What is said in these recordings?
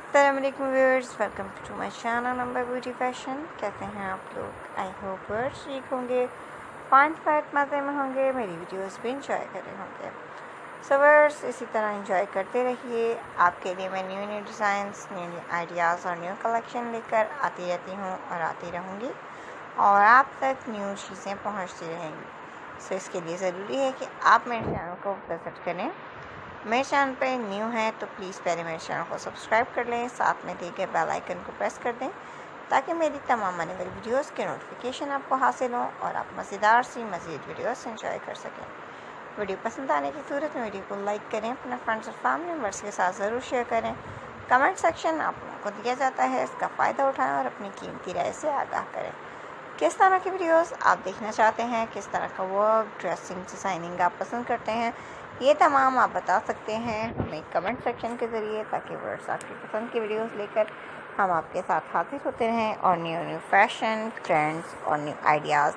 अस्सलामुअलैकुम viewers, welcome to my channel number beauty fashion. कैसे हैं आप लोग? आई होप व्यूअर्स ठीक होंगे, फाइन फाइट मज़े में होंगे, मेरी वीडियोस भी इंजॉय कर रहे होंगे। सो व्यूअर्स, इसी तरह इंजॉय करते रहिए। आपके लिए मैं new new designs, new ideas और न्यू कलेक्शन लेकर आती रहती हूँ और आती रहूँगी और आप तक न्यू चीज़ें पहुँचती रहेंगी। सो इसके लिए ज़रूरी है कि आप मेरे चैनल को विज़िट करें। मेरे चैनल पे न्यू है तो प्लीज़ पहले मेरे चैनल को सब्सक्राइब कर लें, साथ में दिए गए बेल आइकन को प्रेस कर दें ताकि मेरी तमाम आने वाली वीडियोस के नोटिफिकेशन आपको हासिल हो और आप मज़ेदार सी मज़ीद वीडियोस एंजॉय कर सकें। वीडियो पसंद आने की सूरत में वीडियो को लाइक करें, अपने फ्रेंड्स और फैमिली मेम्बर्स के साथ ज़रूर शेयर करें। कमेंट सेक्शन आप लोगों को दिया जाता है, इसका फ़ायदा उठाएँ और अपनी कीमती राय से आगाह करें। किस तरह की वीडियोस आप देखना चाहते हैं, किस तरह का वर्क, ड्रेसिंग, डिज़ाइनिंग आप पसंद करते हैं, ये तमाम आप बता सकते हैं हमें कमेंट सेक्शन के ज़रिए, ताकि वर्ड्स आपकी पसंद की वीडियोस लेकर हम आपके साथ हाजिर होते रहें और न्यू न्यू फैशन ट्रेंड्स और न्यू आइडियाज़,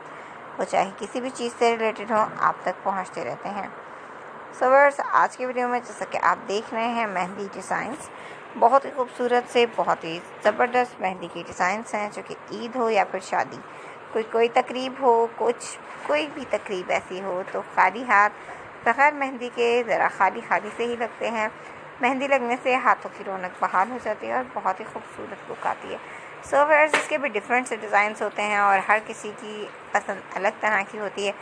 वो चाहे किसी भी चीज़ से रिलेटेड हो, आप तक पहुंचते रहते हैं। सो व्यूअर्स, आज की वीडियो में जैसा कि आप देख रहे हैं मेहंदी डिज़ाइंस, बहुत ही खूबसूरत से बहुत ही ज़बरदस्त मेहंदी की डिज़ाइंस हैं, जो कि ईद हो या फिर शादी, कोई तकरीब हो, कोई भी तकरीब ऐसी हो तो खाली हाथ बग़ैर मेहंदी के ज़रा खाली से ही लगते हैं। मेहंदी लगने से हाथों की रौनक बहाल हो जाती है और बहुत ही खूबसूरत लुक आती है। सो व्यूअर्स, इसके भी डिफरेंट से डिज़ाइंस होते हैं और हर किसी की पसंद अलग तरह की होती है।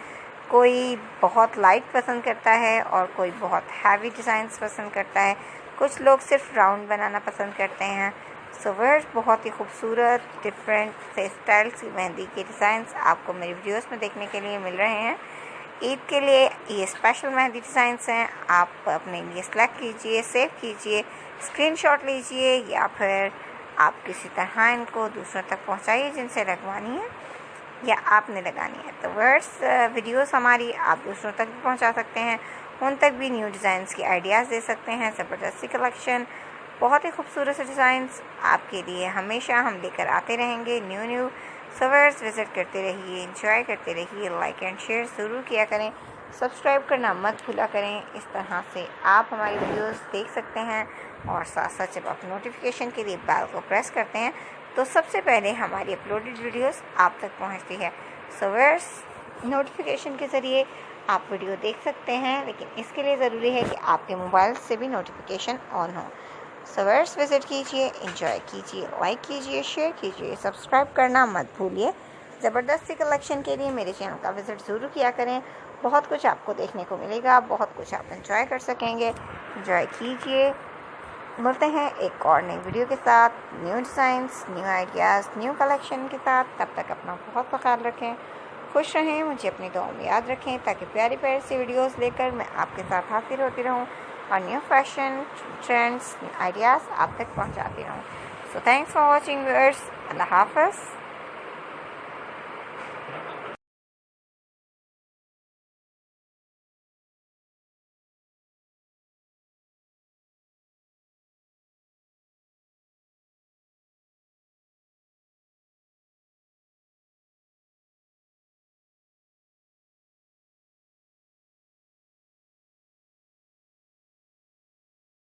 कोई बहुत लाइट पसंद करता है और कोई बहुत हैवी डिज़ाइंस पसंद करता है। कुछ लोग सिर्फ राउंड बनाना पसंद करते हैं। सो व्यूअर्स, बहुत ही खूबसूरत डिफरेंट से स्टाइल्स की मेहंदी के डिज़ाइंस आपको मेरी वीडियोस में देखने के लिए मिल रहे हैं। ईद के लिए ये स्पेशल मेहंदी डिज़ाइंस हैं। आप अपने लिए सेलेक्ट कीजिए, सेव कीजिए, स्क्रीनशॉट लीजिए या फिर आप किसी तरह इनको दूसरों तक पहुंचाइए जिनसे लगवानी है या आपने लगानी है। तो व्यूअर्स, वीडियोस हमारी आप दूसरों तक भी पहुंचा सकते हैं, उन तक भी न्यू डिज़ाइंस की आइडियाज़ दे सकते हैं। ज़बरदस्ती कलेक्शन, बहुत ही खूबसूरत से डिज़ाइंस आपके लिए हमेशा हम लेकर आते रहेंगे न्यू सो व्यूअर्स, विज़िट करते रहिए, एंजॉय करते रहिए, लाइक एंड शेयर ज़रूर किया करें, सब्सक्राइब करना मत भूला करें। इस तरह से आप हमारी वीडियोस देख सकते हैं और साथ साथ जब आप नोटिफिकेशन के लिए बेल को प्रेस करते हैं तो सबसे पहले हमारी अपलोडेड वीडियोस आप तक पहुंचती है। सो व्यूअर्स, नोटिफिकेशन के ज़रिए आप वीडियो देख सकते हैं, लेकिन इसके लिए ज़रूरी है कि आपके मोबाइल से भी नोटिफिकेशन ऑन हो। सो व्यूअर्स, विज़िट कीजिए, एंजॉय कीजिए, लाइक कीजिए, शेयर कीजिए, सब्सक्राइब करना मत भूलिए। ज़बरदस्ती कलेक्शन के लिए मेरे चैनल का विज़िट ज़रूर किया करें। बहुत कुछ आपको देखने को मिलेगा, बहुत कुछ आप एंजॉय कर सकेंगे। एंजॉय कीजिए। मिलते हैं एक और नई वीडियो के साथ, new designs, new ideas, new collection के साथ। तब तक अपना बहुत ख्याल रखें, खुश रहें, मुझे अपनी दुआओं में याद रखें, ताकि प्यारी प्यारी सी वीडियोस लेकर मैं आपके साथ हाजिर होती रहूं और new fashion trends, new ideas आप तक पहुंचाती रहूं। So thanks for watching viewers. अल्लाह हाफ़िज़।